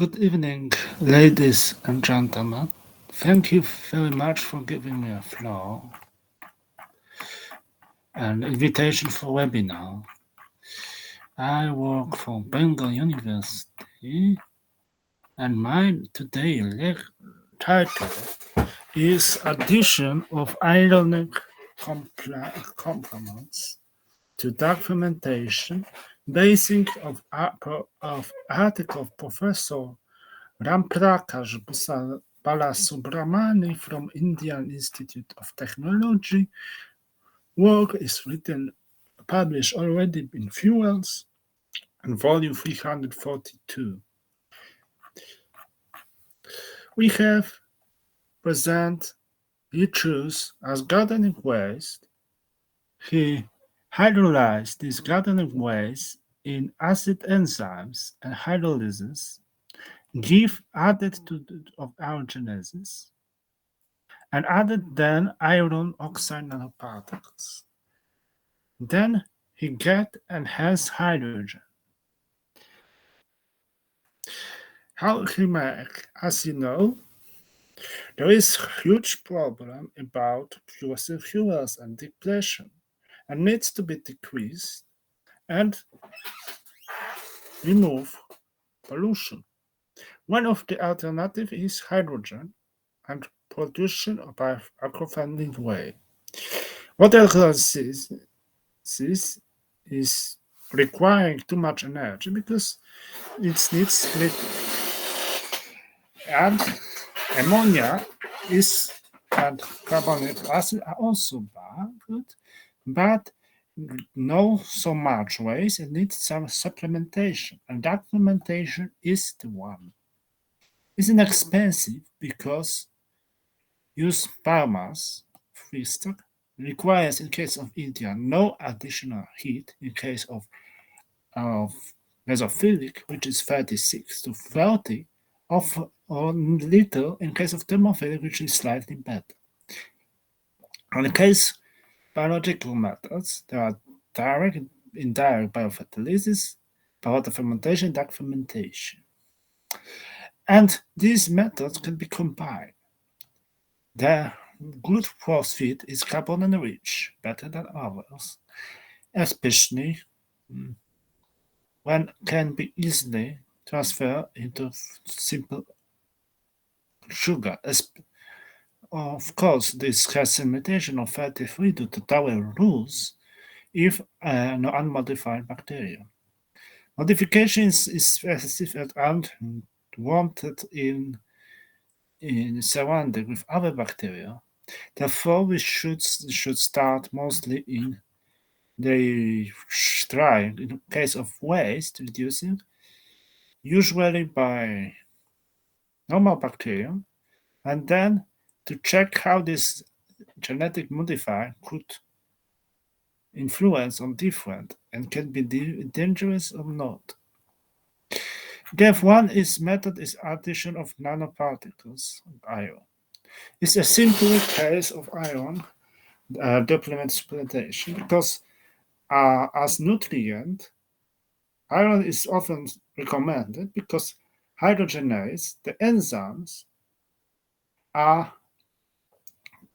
Good evening, ladies and gentlemen. Thank you very much for giving me a floor and invitation for webinar. I work for Bengal University and my today title is Addition of Ironic Complements to Documentation Basing of article of Professor Ramprakash Balasubramani from Indian Institute of Technology. Work is written, published already in Fuels and volume 342. We have present, he chose as gardening waste. He hydrolyzed these gardening waste in acid enzymes and hydrolysis, give added to of aerogenesis, and added then iron oxide nanoparticles. Then he get enhanced hydrogen. How he make? As you know, there is huge problem about fossil fuels and depletion, and needs to be decreased and remove pollution. One of the alternatives is hydrogen and production by eco-friendly way. What else is requiring too much energy because it needs split, and ammonia is and carbonic acid are also good, but no so much waste. It needs some supplementation, and that supplementation is the one. It's inexpensive because use biomass feedstock requires, in case of India, no additional heat. In case of mesophilic, which is 36 to 30, or little in case of thermophilic, which is slightly better. In the case biological methods, there are direct and indirect biophotolysis, water fermentation, dark fermentation. And these methods can be combined. The good phosphate is carbon enriched, better than others, especially when can be easily transferred into simple sugar. Of course, this has a limitation of 33 to the Gawel rules if no unmodified bacteria. Modification is specific and wanted in surrounding with other bacteria. Therefore, we should start mostly in the try in case of waste reducing, usually by normal bacteria, and then to check how this genetic modifier could influence on different and can be dangerous or not. One method is addition of nanoparticles of iron. It's a simple case of iron depletion supplementation because as nutrient, iron is often recommended because hydrogenase, the enzymes,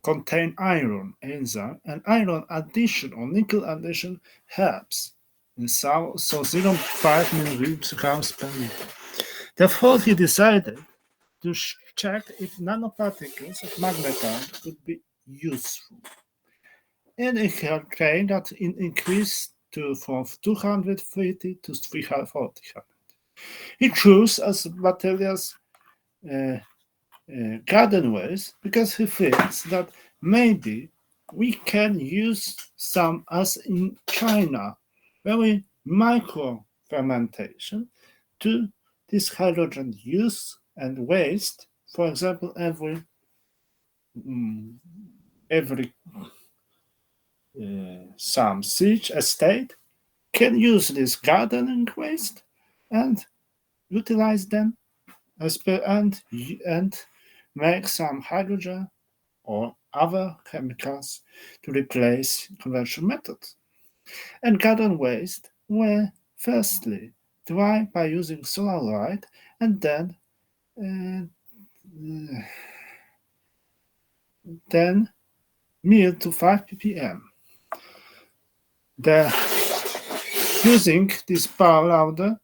contain iron enzyme, and iron addition or nickel addition helps. And so 0.5 milligrams per liter. Therefore, he decided to check if nanoparticles of magnetite could be useful. And he claimed that it increased from 230 to 340. He chose as materials garden waste because he thinks that maybe we can use some, as in China, very micro fermentation to this hydrogen use and waste. For example, every some siege estate can use this gardening waste and utilize them and make some hydrogen or other chemicals to replace conventional methods. And garden waste were firstly dry by using solar light, and then 10 mil to 5 ppm. The using this power louder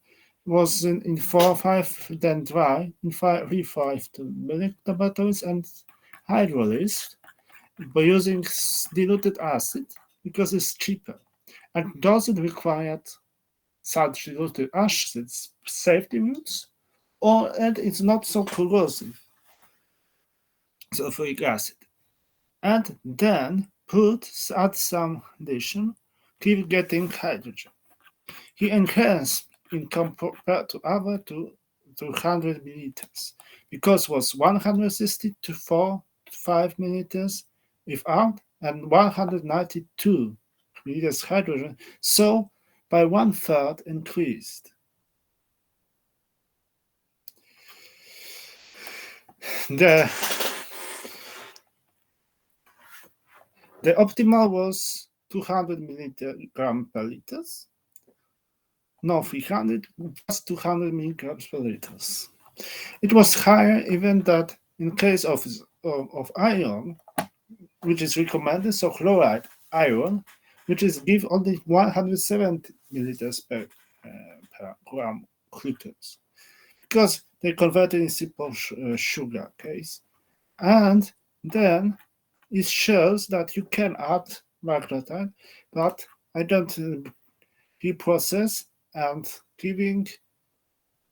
was in 4-5, then dry in 5 to millimeter batteries and hydrolyzed by using diluted acid because it's cheaper and doesn't require such diluted acids safety rules, and it's not so corrosive, sulfuric acid. And then add some addition, keep getting hydrogen. He enhanced in compared to other to 200 milliliters because was 160 to 5 milliliters without and 192 milliliters hydrogen, so by 1/3 increased. The optimal was 200 milligram per liters. No, 300 plus 200 milligrams per liters. It was higher even that in case of iron, which is recommended, so chloride iron, which is give only 170 milliliters per gram glucose, because they converted in simple sugar case. And then it shows that you can add magnetite, but I don't process and giving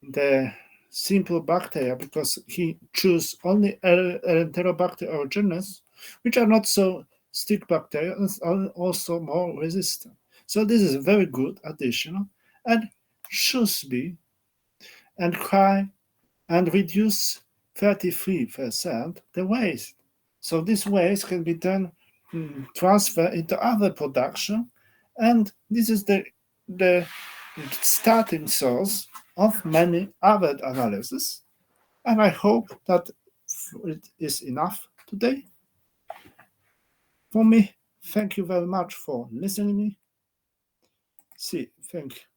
the simple bacteria because he chose only Enterobacter originals, which are not so stick bacteria and are also more resistant. So this is a very good addition and should be and high and reduce 33% the waste. So this waste can be then transferred into other production, and this is the starting source of many other analyses. And I hope that it is enough today. For me, thank you very much for listening. See, thank you.